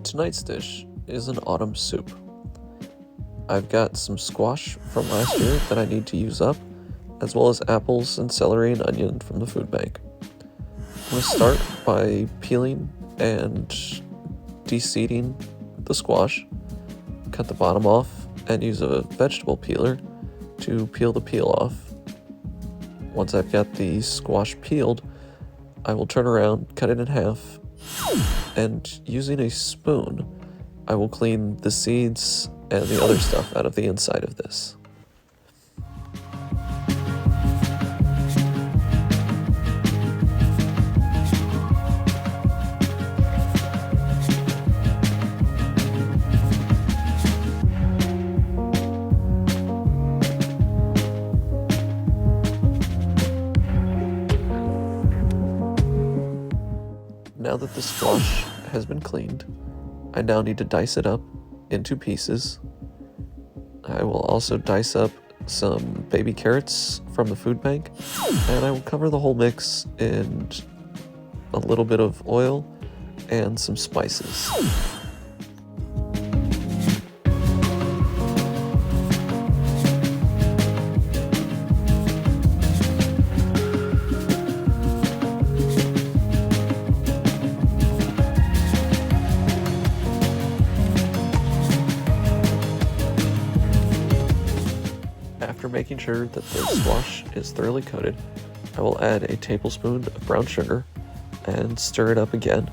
Tonight's dish is an autumn soup. I've got some squash from last year that I need to use up, as well as apples and celery and onion from the food bank. I'm going to start by peeling and de-seeding the squash, cut the bottom off, and use a vegetable peeler to peel the peel off. Once I've got the squash peeled, I will turn around, cut it in half, and using a spoon, I will clean the seeds and the other stuff out of the inside of this. Now that the squash has been cleaned, I now need to dice it up into pieces. I will also dice up some baby carrots from the food bank, and I will cover the whole mix in a little bit of oil and some spices. After making sure that the squash is thoroughly coated, I will add a tablespoon of brown sugar and stir it up again,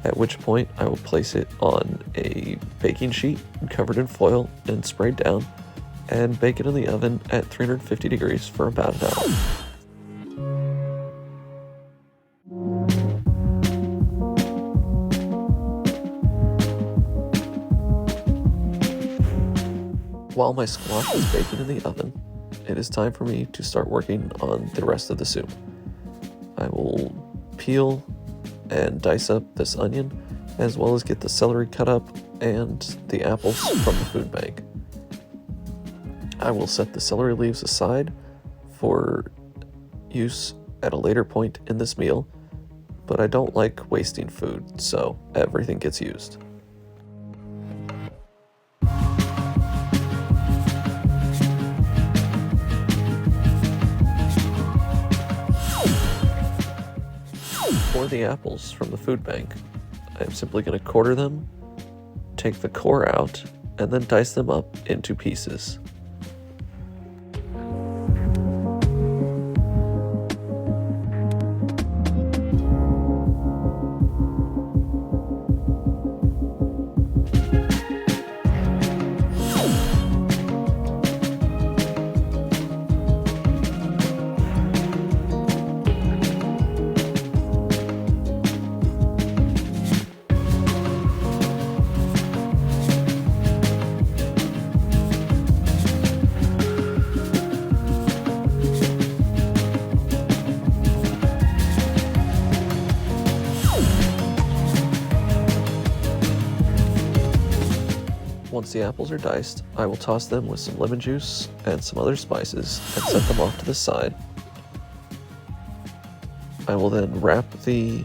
at which point I will place it on a baking sheet covered in foil and sprayed down, and bake it in the oven at 350 degrees for about an hour. While my squash is baking in the oven, it is time for me to start working on the rest of the soup. I will peel and dice up this onion, as well as get the celery cut up and the apples from the food bank. I will set the celery leaves aside for use at a later point in this meal, but I don't like wasting food, so everything gets used. For the apples from the food bank, I'm simply going to quarter them, take the core out, and then dice them up into pieces. Once the apples are diced, I will toss them with some lemon juice and some other spices and set them off to the side. I will then wrap the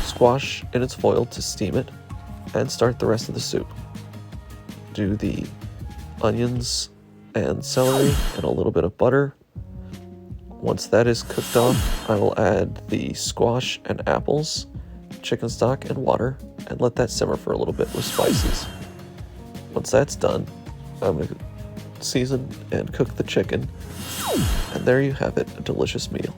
squash in its foil to steam it and start the rest of the soup. Do the onions and celery and a little bit of butter. Once that is cooked off, I will add the squash and apples, chicken stock, and water, and let that simmer for a little bit with spices. Once that's done, I'm going to season and cook the chicken, and there you have it, a delicious meal.